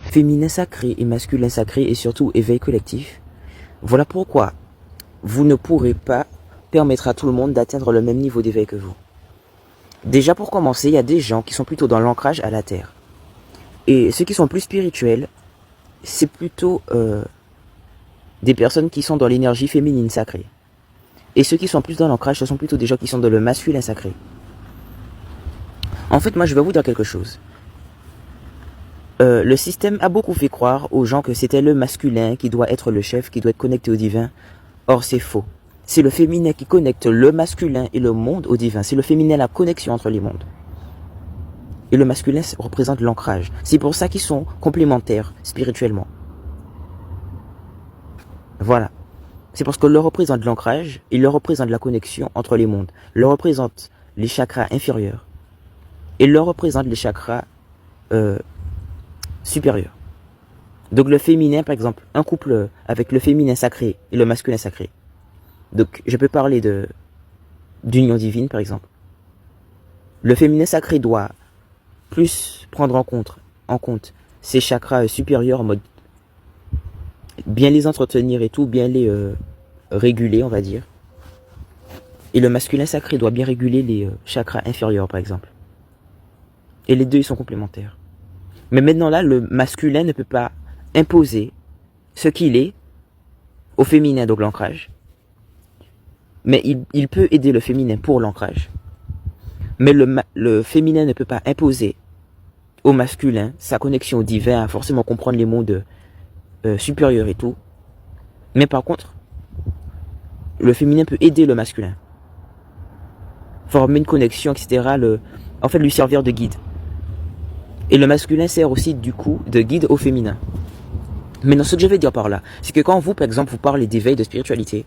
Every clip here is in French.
féminin sacré et masculin sacré et surtout éveil collectif. Voilà pourquoi vous ne pourrez pas permettre à tout le monde d'atteindre le même niveau d'éveil que vous. Déjà pour commencer, il y a des gens qui sont plutôt dans l'ancrage à la terre. Et ceux qui sont plus spirituels, c'est plutôt des personnes qui sont dans l'énergie féminine sacrée. Et ceux qui sont plus dans l'ancrage, ce sont plutôt des gens qui sont dans le masculin sacré. En fait, moi je vais vous dire quelque chose. Le système a beaucoup fait croire aux gens que c'était le masculin qui doit être le chef, qui doit être connecté au divin. Or c'est faux. C'est le féminin qui connecte le masculin et le monde au divin. C'est le féminin la connexion entre les mondes. Et le masculin représente l'ancrage. C'est pour ça qu'ils sont complémentaires spirituellement. Voilà. C'est parce que le représente l'ancrage, il le représente la connexion entre les mondes. Le représente les chakras inférieurs. Et le représente les chakras supérieurs. Donc le féminin, par exemple, un couple avec le féminin sacré et le masculin sacré. Donc je peux parler d'union divine, par exemple. Le féminin sacré doit plus prendre en compte ces chakras supérieurs en mode bien les entretenir et tout, bien les réguler, on va dire. Et le masculin sacré doit bien réguler les chakras inférieurs, par exemple. Et les deux, ils sont complémentaires. Mais maintenant là, le masculin ne peut pas imposer ce qu'il est au féminin, donc l'ancrage. Mais il peut aider le féminin pour l'ancrage. Mais le féminin ne peut pas imposer au masculin sa connexion au divin, à forcément comprendre les mondes supérieurs et tout. Mais par contre, le féminin peut aider le masculin. Former une connexion, etc. En fait, lui servir de guide. Et le masculin sert aussi du coup de guide au féminin. Maintenant, ce que je vais dire par là, c'est que quand vous, par exemple, vous parlez d'éveil, de spiritualité,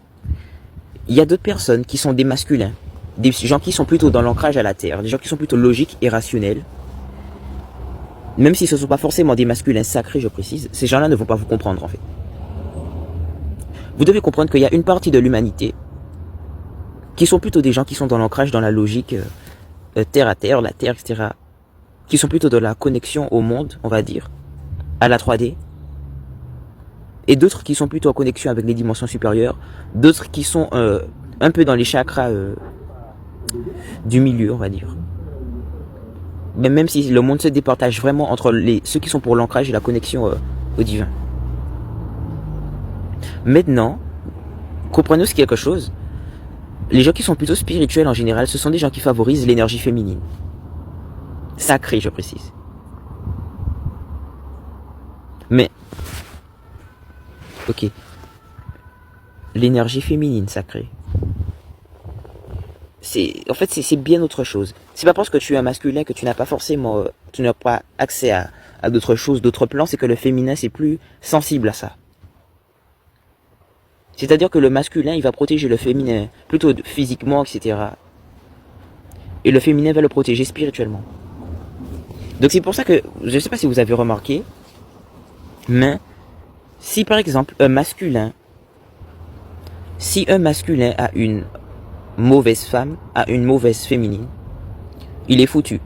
il y a d'autres personnes qui sont des masculins, des gens qui sont plutôt dans l'ancrage à la terre, des gens qui sont plutôt logiques et rationnels. Même si ce ne sont pas forcément des masculins sacrés, je précise, ces gens-là ne vont pas vous comprendre en fait. Vous devez comprendre qu'il y a une partie de l'humanité qui sont plutôt des gens qui sont dans l'ancrage, dans la logique terre à terre, la terre, etc. Qui sont plutôt dans la connexion au monde, on va dire, à la 3D. Et d'autres qui sont plutôt en connexion avec les dimensions supérieures. D'autres qui sont un peu dans les chakras du milieu, on va dire. Mais même si le monde se départage vraiment entre ceux qui sont pour l'ancrage et la connexion au divin. Maintenant, comprenez aussi quelque chose. Les gens qui sont plutôt spirituels en général, ce sont des gens qui favorisent l'énergie féminine. Sacrée, je précise. Mais, ok. L'énergie féminine sacrée. En fait, c'est bien autre chose. C'est pas parce que tu es un masculin que tu n'as pas forcément, tu n'as pas accès à d'autres choses, d'autres plans, c'est que le féminin, c'est plus sensible à ça. C'est-à-dire que le masculin, il va protéger le féminin, plutôt physiquement, etc. Et le féminin va le protéger spirituellement. Donc c'est pour ça que, je ne sais pas si vous avez remarqué, mais si par exemple un masculin a une mauvaise femme, a une mauvaise féminine, il est foutu.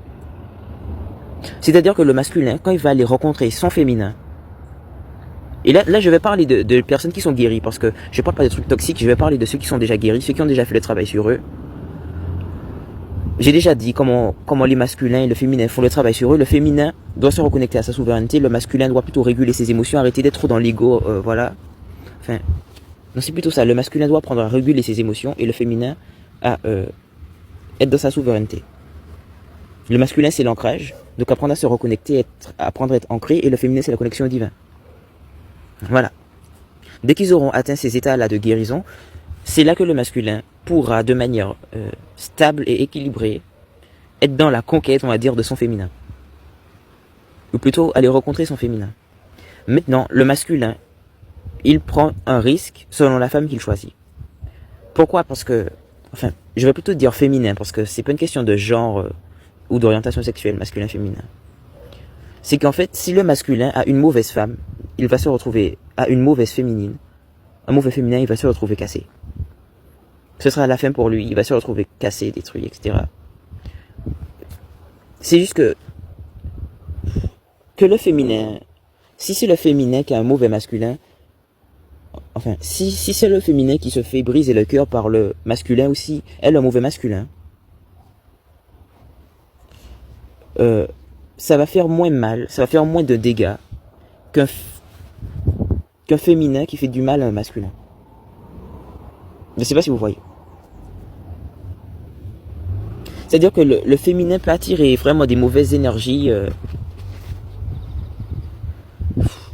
C'est-à-dire que le masculin, quand il va aller rencontrer son féminin, et là je vais parler de personnes qui sont guéries, parce que je ne parle pas de trucs toxiques, je vais parler de ceux qui sont déjà guéris, ceux qui ont déjà fait le travail sur eux. J'ai déjà dit comment les masculins et le féminin font le travail sur eux. Le féminin doit se reconnecter à sa souveraineté, le masculin doit plutôt réguler ses émotions, arrêter d'être trop dans l'ego, voilà. Enfin, non, c'est plutôt ça, le masculin doit apprendre à réguler ses émotions et le féminin à être dans sa souveraineté. Le masculin c'est l'ancrage, donc apprendre à se reconnecter, apprendre à être ancré, et le féminin c'est la connexion au divin. Voilà. Dès qu'ils auront atteint ces états-là de guérison, c'est là que le masculin pourra de manière stable et équilibrée être dans la conquête, on va dire, de son féminin. Ou plutôt aller rencontrer son féminin. Maintenant, le masculin, il prend un risque selon la femme qu'il choisit. Pourquoi ? Parce que, enfin, je vais plutôt dire féminin, parce que c'est pas une question de genre ou d'orientation sexuelle, masculin-féminin. C'est qu'en fait, si le masculin a une mauvaise femme, il va se retrouver à une mauvaise féminine. Un mauvais féminin, il va se retrouver cassé. Ce sera la fin pour lui, il va se retrouver cassé, détruit, etc. C'est juste que le féminin, Si c'est le féminin qui a un mauvais masculin, enfin, si c'est le féminin qui se fait briser le cœur par le masculin aussi, elle, un mauvais masculin, ça va faire moins mal, ça va faire moins de dégâts qu'un féminin qui fait du mal à un masculin. Je ne sais pas si vous voyez. C'est-à-dire que le féminin peut attirer vraiment des mauvaises énergies,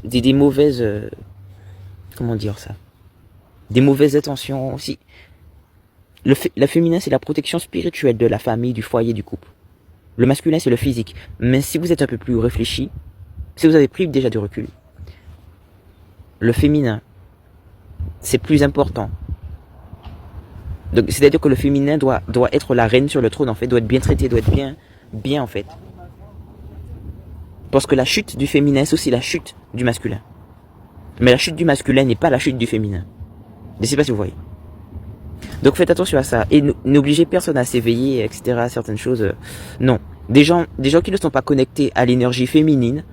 des mauvaises... comment dire ça? Des mauvaises intentions aussi. Le féminin, c'est la protection spirituelle de la famille, du foyer, du couple. Le masculin, c'est le physique. Mais si vous êtes un peu plus réfléchi, si vous avez pris déjà du recul, le féminin, c'est plus important. Donc, c'est-à-dire que le féminin doit être la reine sur le trône, en fait, doit être bien traité, doit être bien, en fait. Parce que la chute du féminin, c'est aussi la chute du masculin. Mais la chute du masculin n'est pas la chute du féminin. Je ne sais pas si vous voyez. Donc faites attention à ça. Et n'obligez personne à s'éveiller, etc. à certaines choses. Non. Des gens qui ne sont pas connectés à l'énergie féminine,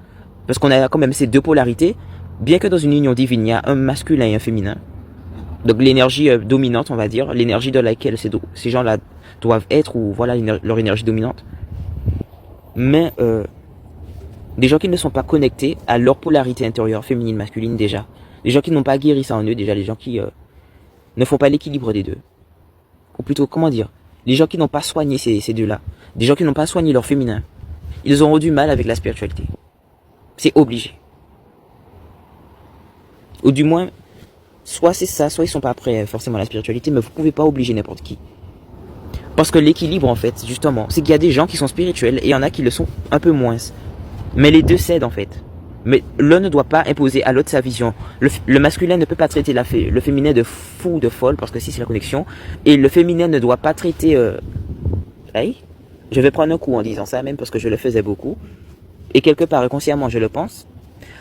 parce qu'on a quand même ces deux polarités, bien que dans une union divine, il y a un masculin et un féminin. Donc l'énergie dominante, on va dire, l'énergie dans laquelle ces gens-là doivent être, ou voilà leur énergie dominante. Mais des gens qui ne sont pas connectés à leur polarité intérieure, féminine, masculine déjà. Des gens qui n'ont pas guéri ça en eux déjà, les gens qui ne font pas l'équilibre des deux. Ou plutôt, comment dire, les gens qui n'ont pas soigné ces deux-là. Des gens qui n'ont pas soigné leur féminin. Ils auront du mal avec la spiritualité. C'est obligé. Ou du moins, soit c'est ça, soit ils sont pas prêts forcément à la spiritualité, mais vous pouvez pas obliger n'importe qui. Parce que l'équilibre, en fait, justement, c'est qu'il y a des gens qui sont spirituels et il y en a qui le sont un peu moins. Mais les deux cèdent, en fait. Mais l'un ne doit pas imposer à l'autre sa vision. Le masculin ne peut pas traiter le féminin de fou ou de folle, parce que si c'est la connexion. Et le féminin ne doit pas traiter... je vais prendre un coup en disant ça, même parce que je le faisais beaucoup. Et quelque part, inconsciemment, je le pense.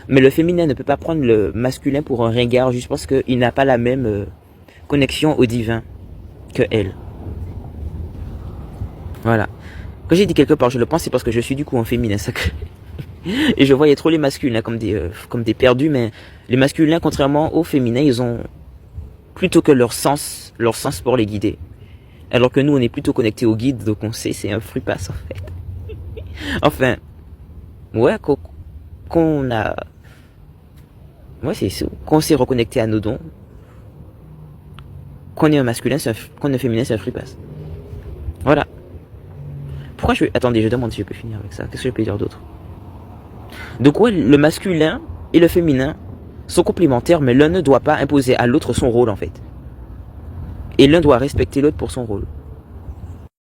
Mais le féminin ne peut pas prendre le masculin pour un ringard juste parce qu'il n'a pas la même connexion au divin que elle. Voilà. Quand j'ai dit quelque part, je le pense, c'est parce que je suis du coup un féminin sacré. Et je voyais trop les masculins comme des perdus, mais les masculins, contrairement aux féminins, ils ont plutôt que leur sens pour les guider. Alors que nous, on est plutôt connectés au guide, donc on sait, c'est un free pass en fait. Enfin, ouais, qu'on s'est reconnecté à nos dons, qu'on est un masculin, qu'on est un féminin, c'est un free pass. Voilà. Attendez, je demande si je peux finir avec ça. Qu'est-ce que je peux dire d'autre? Donc ouais, le masculin et le féminin sont complémentaires, mais l'un ne doit pas imposer à l'autre son rôle en fait. Et l'un doit respecter l'autre pour son rôle.